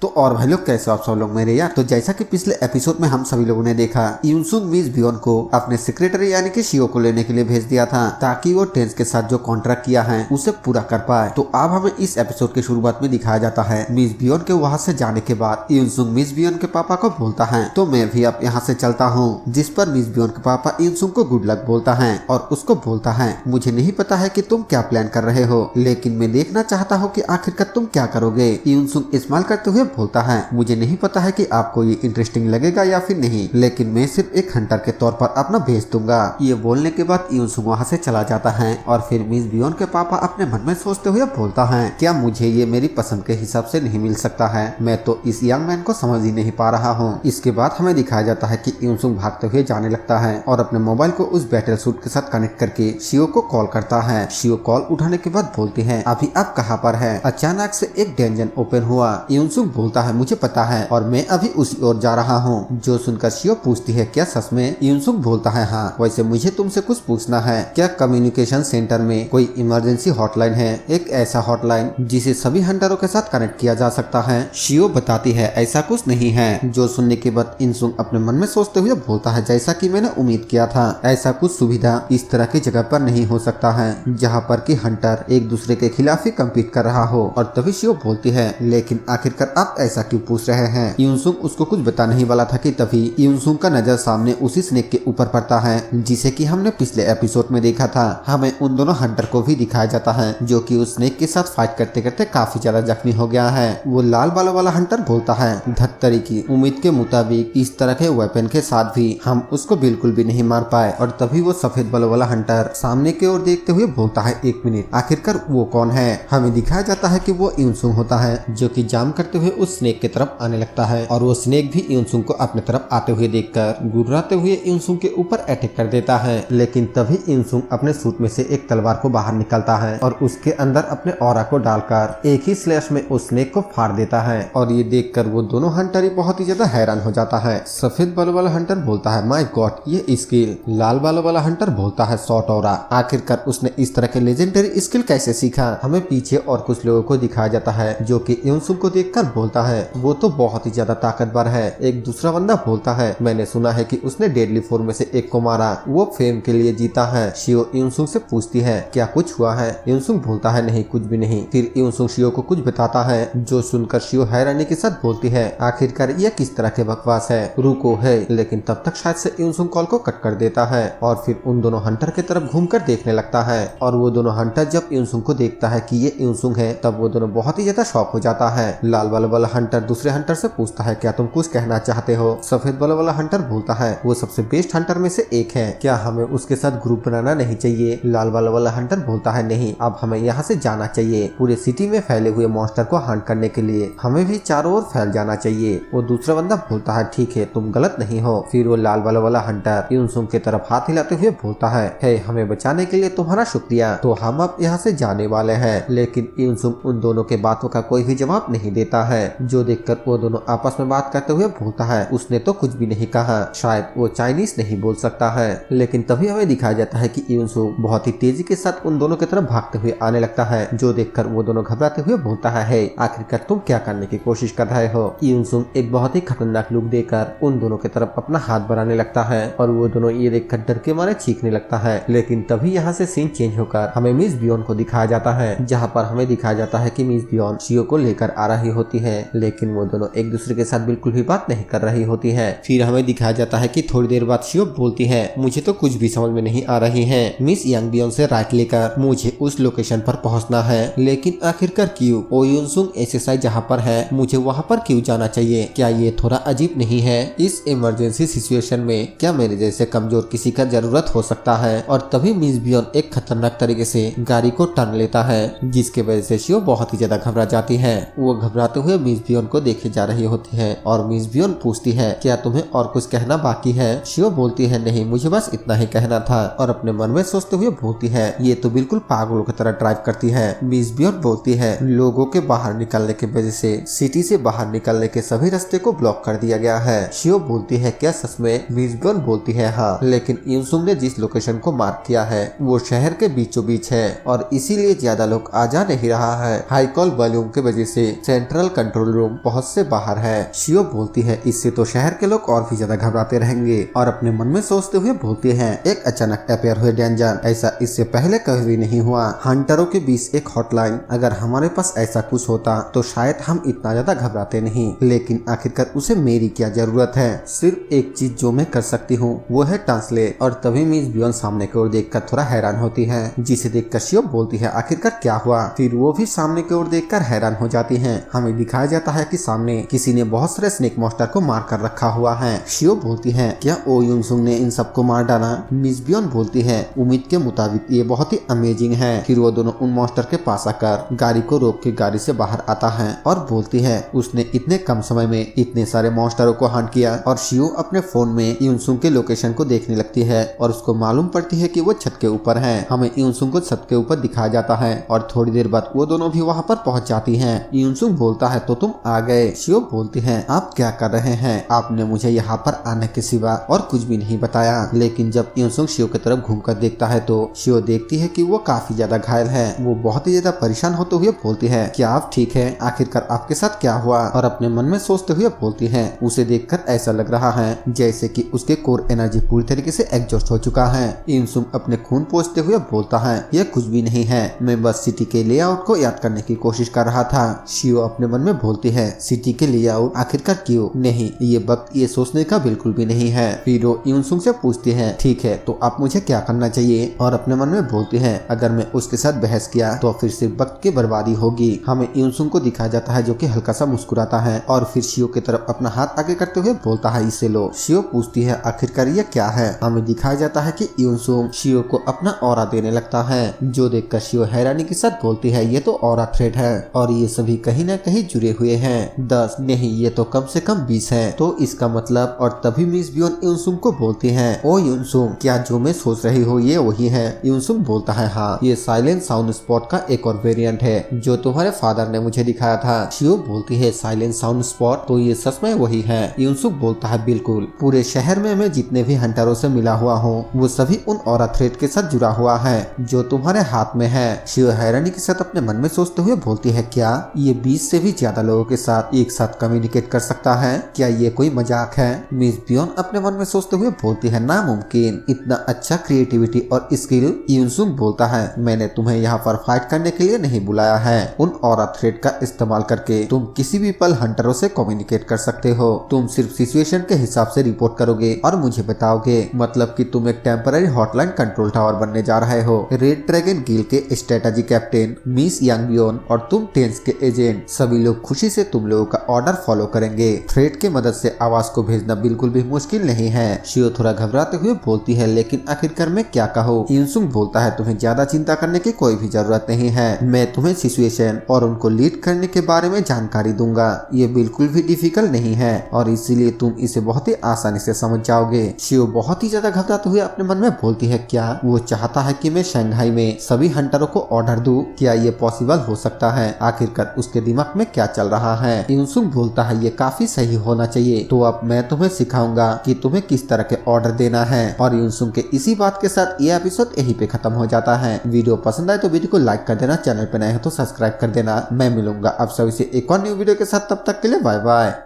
तो और भाई लोग कैसे हो आप सब लोग मेरे यार। तो जैसा कि पिछले एपिसोड में हम सभी लोगों ने देखा, यूनसुंग मिस बियोन को अपने सेक्रेटरी यानी कि शियो को लेने के लिए भेज दिया था ताकि वो टेंस के साथ जो कॉन्ट्रैक्ट किया है उसे पूरा कर पाए। तो अब हमें इस एपिसोड की शुरुआत में दिखाया जाता है मिस बियोन के वहाँ से जाने के बाद यूनसुंग मिस बियोन के पापा को बोलता है तो मैं भी अब यहाँ से चलता हूँ, जिस पर मिस बियोन के पापा यूनसुंग को गुड लक बोलता है और उसको बोलता है मुझे नहीं पता है कि तुम क्या प्लान कर रहे हो, लेकिन मैं देखना चाहता हूँ कि आखिरकार तुम क्या करोगे। यूनसुंग स्माइल करते हुए बोलता है मुझे नहीं पता है कि आपको ये इंटरेस्टिंग लगेगा या फिर नहीं, लेकिन मैं सिर्फ एक हंटर के तौर पर अपना भेज दूंगा। ये बोलने के बाद यूनसुंग वहाँ से चला जाता है और फिर मिस बियोन के पापा अपने मन में सोचते हुए बोलता है क्या मुझे ये मेरी पसंद के हिसाब से नहीं मिल सकता है, मैं तो इस यंग मैन को समझ ही नहीं पा रहा हूँ। इसके बाद हमें दिखाया जाता है कि यूनसुंग भागते हुए जाने लगता है और अपने मोबाइल को उस बैटल सूट के साथ कनेक्ट करके शियो को कॉल करता है। शियो कॉल उठाने के बाद बोलती है अभी आप कहाँ पर है। अचानक से एक डेंजन ओपन हुआ। यूनसुंग बोलता है मुझे पता है और मैं अभी उसी ओर जा रहा हूँ। जो सुनकर शियो पूछती है क्या सच में। यूनसुंग बोलता है हाँ, वैसे मुझे तुमसे कुछ पूछना है, क्या कम्युनिकेशन सेंटर में कोई इमरजेंसी हॉटलाइन है, एक ऐसा हॉटलाइन जिसे सभी हंटरों के साथ कनेक्ट किया जा सकता है। शियो बताती है ऐसा कुछ नहीं है। जो सुनने के बाद यूनसुंग अपने मन में सोचते हुए बोलता है जैसा कि मैंने उम्मीद किया था, ऐसा कुछ सुविधा इस तरह की जगह पर नहीं हो सकता है जहाँ पर कि हंटर एक दूसरे के खिलाफ ही कम्पीट कर रहा हो। और तभी शियो बोलती है लेकिन आखिरकार आप ऐसा क्यों पूछ रहे हैं। यूनसुंग उसको कुछ बता नहीं वाला था कि तभी यूनसुंग का नजर सामने उसी स्नेक के ऊपर पड़ता है जिसे कि हमने पिछले एपिसोड में देखा था। हमें उन दोनों हंटर को भी दिखाया जाता है जो कि उस स्नेक के साथ फाइट करते करते काफी ज्यादा जख्मी हो गया है। वो लाल बालों वाला हंटर बोलता है धत्तरी की उम्मीद के मुताबिक इस तरह के वेपन के साथ भी हम उसको बिल्कुल भी नहीं मार पाए। और तभी वो सफेद बालों वाला हंटर सामने की ओर देखते हुए बोलता है एक मिनट, आखिरकार वो कौन है। हमें दिखाया जाता है कि वो यूनसुंग होता है जो कि जाम करते हुए उस स्नेक की तरफ आने लगता है और वो स्नेक भी यूनसुंग को अपने तरफ आते हुए देखकर गुर्राते हुए यूनसुंग के ऊपर अटैक कर देता है। लेकिन तभी यूनसुंग अपने सूट में से एक तलवार को बाहर निकालता है और उसके अंदर अपने ऑरा को डालकर एक ही स्लैश में उस स्नेक को फाड़ देता है। और ये देखकर वो दोनों हंटर ही बहुत ही ज्यादा हैरान हो जाता है। सफेद बालों वाला हंटर बोलता है माय गॉड ये स्किल। लाल बालों वाला हंटर बोलता है शॉर्ट ऑरा, आखिरकार उसने इस तरह के लेजेंडरी स्किल कैसे सीखा। हमें पीछे और कुछ लोगों को दिखाया जाता है जो कि यूनसुंग को देखकर बोलता है वो तो बहुत ही ज्यादा ताकतवर है। एक दूसरा बंदा बोलता है मैंने सुना है कि उसने डेडली फोर में से एक को मारा, वो फेम के लिए जीता है। शियो यूनसुंग से पूछती है क्या कुछ हुआ है। यूनसुंग बोलता है नहीं कुछ भी नहीं। फिर यूनसुंग शियो को कुछ बताता है जो सुनकर शियो हैरानी के साथ बोलती है आखिरकार यह किस तरह के बकवास है, रुको है। लेकिन तब तक शायद से यूनसुंग कॉल को कट कर देता है और फिर उन दोनों हंटर की तरफ घूमकर देखने लगता है। और वो दोनों हंटर जब यूनसुंग को देखता है कि ये यूनसुंग है तब वो दोनों बहुत ही ज्यादा शॉक हो जाता है। लाल बालों वाला हंटर दूसरे हंटर से पूछता है क्या तुम कुछ कहना चाहते हो। सफेद बालों वाला हंटर बोलता है वो सबसे बेस्ट हंटर में से एक है, क्या हमें उसके साथ ग्रुप बनाना नहीं चाहिए। लाल बालों वाला हंटर बोलता है नहीं, अब हमें यहाँ से जाना चाहिए। पूरे सिटी में फैले हुए मॉन्स्टर को हंट करने के लिए हमें भी चारों ओर फैल जाना चाहिए। वो दूसरा बंदा बोलता है ठीक है तुम गलत नहीं हो। फिर वो लाल बालों वाला हंटर यूनसुंग की तरफ हाथ हिलाते हुए बोलता है हे हमें बचाने के लिए तुम्हारा शुक्रिया, तो हम अब यहाँ से जाने वाले हैं। लेकिन यूनसुंग उन दोनों के बातों का कोई भी जवाब नहीं देता है, जो देखकर वो दोनों आपस में बात करते हुए बोलता है उसने तो कुछ भी नहीं कहा, शायद वो चाइनीज नहीं बोल सकता है। लेकिन तभी हमें दिखाया जाता है कि यूनसुंग बहुत ही तेजी के साथ उन दोनों की तरफ भागते हुए आने लगता है, जो देखकर वो दोनों घबराते हुए बोलता है हे आखिरकार तुम क्या करने की कोशिश कर रहे हो। यूनसुंग एक बहुत ही खतरनाक लुक देकर उन दोनों की तरफ अपना हाथ बढ़ाने लगता है और वो दोनों ये देखकर डर के मारे चीखने लगता है। लेकिन तभी यहाँ से सीन चेंज होकर हमें मिस बियोन को दिखाया जाता है, जहाँ पर हमें दिखाया जाता है कि मिस बियोन शियो को लेकर आ रही होती है। लेकिन वो दोनों एक दूसरे के साथ बिल्कुल भी बात नहीं कर रही होती है। फिर हमें दिखाया जाता है कि थोड़ी देर बाद शियो बोलती है मुझे तो कुछ भी समझ में नहीं आ रही है, मिस यंग बियोन से राइट लेकर मुझे उस लोकेशन पर पहुंचना है, लेकिन आखिरकार क्यों। ओ यूनसुंग एसएसआई जहाँ पर है मुझे वहाँ पर क्यों जाना चाहिए, क्या ये थोड़ा अजीब नहीं है। इस इमरजेंसी सिचुएशन में क्या मेरे जैसे कमजोर किसी का जरूरत हो सकता है। और तभी मिस बियोन एक खतरनाक तरीके से गाड़ी को टर्न लेता है जिसके वजह से शियो बहुत ही ज्यादा घबरा जाती है। वो घबराते हुए मिस बियोन को देखे जा रही होती है और मिस बियोन पूछती है क्या तुम्हें और कुछ कहना बाकी है। शियो बोलती है नहीं मुझे बस इतना ही कहना था, और अपने मन में सोचते हुए बोलती है ये तो बिल्कुल पागलों की तरह ड्राइव करती है। मिस बियोन बोलती है लोगों के बाहर निकलने की वजह से सिटी से बाहर निकलने के सभी रास्ते को ब्लॉक कर दिया गया है। शियो बोलती है क्या सच में। मिस बियोन बोलती है हाँ, लेकिन यूनसुंग ने जिस लोकेशन को मार्क किया है वो शहर के बीचों बीच है और इसीलिए ज्यादा लोग आ जा नहीं रहा है। हाई कॉल वॉल्यूम के वजह से सेंट्रल कंट्रोल रूम पहुंच से बाहर है। शियो बोलती है इससे तो शहर के लोग और भी ज्यादा घबराते रहेंगे और अपने मन में सोचते हुए बोलती है एक अचानक अपेयर हुए डेंजर, ऐसा इससे पहले कभी भी नहीं हुआ। हंटरों के बीच एक हॉटलाइन, अगर हमारे पास ऐसा कुछ होता तो शायद हम इतना ज्यादा घबराते नहीं, लेकिन आखिरकार उसे मेरी क्या जरूरत है। सिर्फ एक चीज जो मैं कर सकती हूँ वो है ट्रांसलेट। और तभी मिस बियॉन सामने की ओर देखकर थोड़ा हैरान होती है, जिसे देखकर शियो बोलती है आखिरकार क्या हुआ। फिर वो भी सामने की ओर देखकर हैरान हो जाती है। हमें दिखाया जाता है कि सामने किसी ने बहुत सारे स्नेक मॉन्स्टर को मार कर रखा हुआ है। शियो बोलती है क्या ओ युनसुंग ने इन सबको मार डाला। मिस बियॉन बोलती है उम्मीद के मुताबिक ये बहुत ही अमेजिंग है। फिर वो दोनों उन मॉन्स्टर के पास आकर गाड़ी को रोक के गाड़ी से बाहर आता है और बोलती है उसने इतने कम समय में इतने सारे मॉन्स्टरों को हंट किया। और शियो अपने फोन में युनसुंग के लोकेशन को देखने लगती है और उसको मालूम पड़ती है कि वो छत के ऊपर है। हमें युनसुंग को छत के ऊपर दिखाया जाता है और थोड़ी देर बाद वो दोनों भी वहाँ पर पहुँच जाती है। युनसुंग बोलता है तो तुम आ गए। शियो बोलती है आप क्या कर रहे हैं, आपने मुझे यहाँ पर आने के सिवा और कुछ भी नहीं बताया। लेकिन जब युनसुंग शियो की तरफ घूमकर देखता है तो शियो देखती है कि वो काफी ज्यादा घायल है। वो बहुत ही ज्यादा परेशान होते हुए बोलती है क्या आप ठीक है, आखिरकार आपके साथ क्या हुआ। और अपने मन में सोचते हुए बोलती है उसे देखकर ऐसा लग रहा है जैसे कि उसके कोर एनर्जी पूरी तरीके से एग्जॉस्ट हो चुका है। युनसुंग अपने खून पोंछते हुए बोलता है ये कुछ भी नहीं है, मैं बस सिटी के लेआउट को याद करने की कोशिश कर रहा था। शियो अपने मन में बोलती है सिटी के लेआउट, आखिरकार क्यों। नहीं, ये वक्त ये सोचने का बिल्कुल भी नहीं है। फिर वो युनसुंग से पूछती है ठीक है तो आप मुझे क्या करना चाहिए। और अपने मन में बोलती है अगर मैं उसके साथ बहस किया तो फिर सिर्फ वक्त की बर्बादी होगी। हमें युनसुंग को दिखाया जाता है जो कि हल्का सा मुस्कुराता है और फिर शियो की तरफ अपना हाथ आगे करते हुए बोलता है इसे लो। शियो पूछती है आखिरकार ये क्या है। हमें दिखाया जाता है कि युनसुंग शियो को अपना ऑरा देने लगता है, जो देखकर शियो हैरानी के साथ बोलती है ये तो ऑरा थ्रेड है और ये सभी कहीं न कहीं जुड़े हुए हैं। 10 नहीं, ये तो कम से कम 20 है, तो इसका मतलब। और तभी मिस बियॉन युनसुंग को बोलती है ओ युनसुंग क्या जो मैं सोच रही हूँ ये वही है। युनसुंग बोलता है हाँ, ये साइलेंट साउंड स्पॉट का एक और वेरिएंट है जो तुम्हारे फादर ने मुझे दिखाया था। शियो बोलती है साइलेंट साउंड स्पॉट, तो ये सच में वही है। युनसुंग बोलता है बिल्कुल, पूरे शहर में मैं जितने भी हंटरों से मिला हुआ हूँ वो सभी उन ऑरा थ्रेड के साथ जुड़ा हुआ है जो तुम्हारे हाथ में है। शियो हैरानी के साथ अपने मन में सोचते हुए बोलती है क्या ये 20 से भी ज्यादा लोगों के साथ एक साथ कम्युनिकेट कर सकता है, क्या ये कोई मजाक है। मिस बियॉन अपने मन में सोचते हुए बोलती है नामुमकिन, इतना अच्छा क्रिएटिविटी और स्किल। युनसुंग बोलता है मैंने तुम्हें यहाँ पर फाइट करने के लिए नहीं बुलाया है, उन ऑरा थ्रेड का इस्तेमाल करके तुम किसी भी पल हंटरों से कम्युनिकेट कर सकते हो। तुम सिर्फ सिचुएशन के हिसाब से रिपोर्ट करोगे और मुझे बताओगे, मतलब कि तुम एक टेम्पररी हॉटलाइन कंट्रोल टावर बनने जा रहे हो। रेड ड्रैगन गिल के स्ट्रेटजी कैप्टन मिस यांग बियॉन और तुम टेंस के एजेंट सभी लोग खुशी से तुम लोगों का ऑर्डर फॉलो करेंगे। थ्रेड की मदद से आवाज को भेजना बिल्कुल भी मुश्किल नहीं है। शियो थोड़ा घबराते हुए बोलती है लेकिन आखिरकार मैं क्या कहूँ। युनसुंग बोलता है तुम्हें ज्यादा चिंता करने की कोई भी जरूरत नहीं है, मैं तुम्हें सिचुएशन और उनको लीड करने के बारे में जानकारी दूंगा। ये बिल्कुल भी डिफिकल्ट नहीं है और इसीलिए तुम इसे बहुत ही आसानी से समझ जाओगे। शियो बहुत ही ज्यादा घबराते हुए अपने मन में बोलती है क्या वो चाहता है कि मैं शंघाई में सभी हंटरों को ऑर्डर दूं, क्या ये पॉसिबल हो सकता है। आखिरकार उसके दिमाग में क्या चल रहा है। युनसुंग बोलता है ये काफी सही होना चाहिए, तो अब मैं तुम्हें सिखाऊंगा कि तुम्हें किस तरह के ऑर्डर देना है। और युनसुंग के इसी बात के साथ ये एपिसोड यहीं पे खत्म हो जाता है। वीडियो पसंद आए तो वीडियो को लाइक कर देना, चैनल पे नए हो तो सब्सक्राइब कर देना। मैं मिलूंगा आप सभी से एक और न्यू वीडियो के साथ, तब तक के लिए बाय बाय।